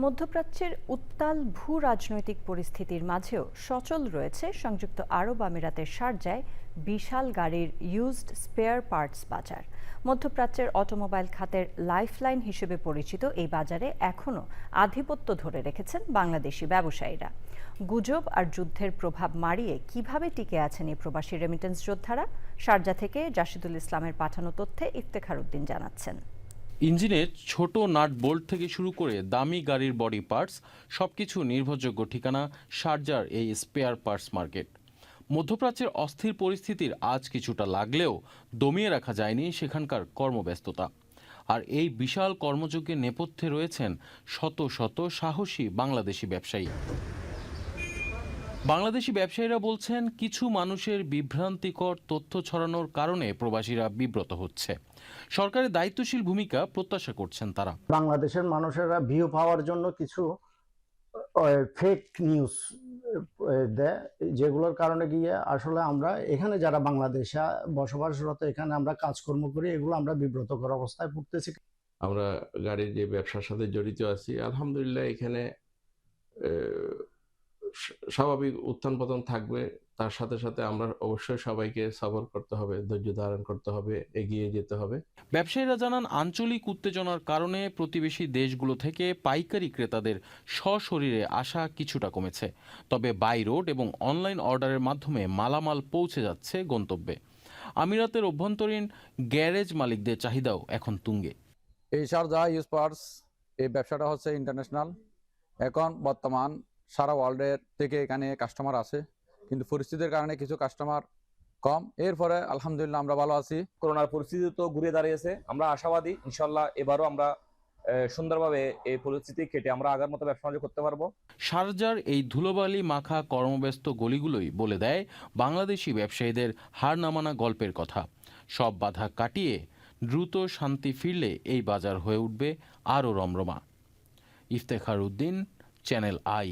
মধ্যপ্রাচ্যের উত্তাল ভূ রাজনৈতিক পরিস্থিতির মাঝেও সচল রয়েছে সংযুক্ত আরব আমিরাতের শারজায় বিশাল গাড়ির ইউজড স্পেয়ার পার্টস বাজার। মধ্যপ্রাচ্যের অটোমোবাইল খাতের লাইফলাইন হিসেবে পরিচিত এই বাজারে এখনও আধিপত্য ধরে রেখেছেন বাংলাদেশি ব্যবসায়ীরা। গুজব আর যুদ্ধের প্রভাব মাড়িয়ে কিভাবে টিকে আছেন এই প্রবাসী রেমিটেন্স যোদ্ধারা, শারজা থেকে জাসিদুল ইসলামের পাঠানো তথ্যে ইফতেখার উদ্দিন জানাচ্ছেন। ইঞ্জিনের ছোট নাট বোল্ট থেকে শুরু করে দামি গাড়ির বডি পার্টস সবকিছু নির্ভরযোগ্য ঠিকানা শারজার এই স্পেয়ার পার্টস মার্কেট। মধ্যপ্রাচ্যের অস্থির পরিস্থিতির আজ কিছুটা লাগলেও দমিয়ে রাখা যায়নি সেখানকার কর্মব্যস্ততা। আর এই বিশাল কর্মযজ্ঞের নেপথ্যে রয়েছেন শত শত সাহসী বাংলাদেশি ব্যবসায়ী। বাংলাদেশি ব্যবসায়ীরা বলছেন, কিছু মানুষের বিভ্রান্তিকর তথ্য ছড়ানোর কারণে প্রবাসীরা বিব্রত হচ্ছে। সরকারের দায়িত্বশীল ভূমিকা প্রত্যাশা করছেন তারা। বাংলাদেশের মানুষেরা ভিউ পাওয়ার জন্য কিছু ফেক নিউজ দেয়, যেগুলোর কারণে গিয়ে আসলে আমরা এখানে যারা বাংলাদেশে বসবাসরত, এখানে আমরা কাজকর্ম করি, এগুলো আমরা বিব্রতকর অবস্থায় পড়তেছি। আমরা গাড়ির যে ব্যবসার সাথে জড়িত আছি, আলহামদুলিল্লাহ এখানে স্বাভাবিক উত্থান পতন থাকবে। তার সাথে সাথে আমরা অবশ্যই সবাইকে সবর করতে হবে, ধৈর্য ধারণ করতে হবে, এগিয়ে যেতে হবে। ব্যবসায়ীরা জানান, আঞ্চলিক উত্তেজনার কারণে প্রতিবেশী দেশগুলো থেকে পাইকারি ক্রেতাদের সশরীরে আসা কিছুটা কমেছে। তবে বাই রোড এবং অনলাইন অর্ডারের মাধ্যমে মালামাল পৌঁছে যাচ্ছে গন্তব্যে। আমিরাতের অভ্যন্তরীণ গ্যারেজ মালিকদের চাহিদাও এখন তুঙ্গে। এই শারজা ইউজ পার্টস এই ব্যবসাটা হচ্ছে ইন্টারন্যাশনাল। এখন বর্তমান সারা ওয়ার্ল্ডের থেকে এখানে কাস্টমার আছে, কিন্তু পরিস্থিতির কারণে কিছু কাস্টমার কম। এরপরে আলহামদুলিল্লাহ আমরা ভালো আছি। করোনার পরিস্থিতি তো ঘুরে দাঁড়িয়েছে, আমরা আশাবাদী ইনশাল্লাহ এবারও আমরা সুন্দরভাবে এই পরিস্থিতি কেটে আমরা আগের মতো ব্যবসা বাণিজ্য করতে পারবো। শারজার এই ধুলোবালি মাখা কর্মব্যস্ত গলিগুলোই বলে দেয় বাংলাদেশি ব্যবসায়ীদের হার না মানা গল্পের কথা। সব বাধা কাটিয়ে দ্রুত শান্তি ফিরলে এই বাজার হয়ে উঠবে আরও রমরমা। Iftekhar Uddin, channel I.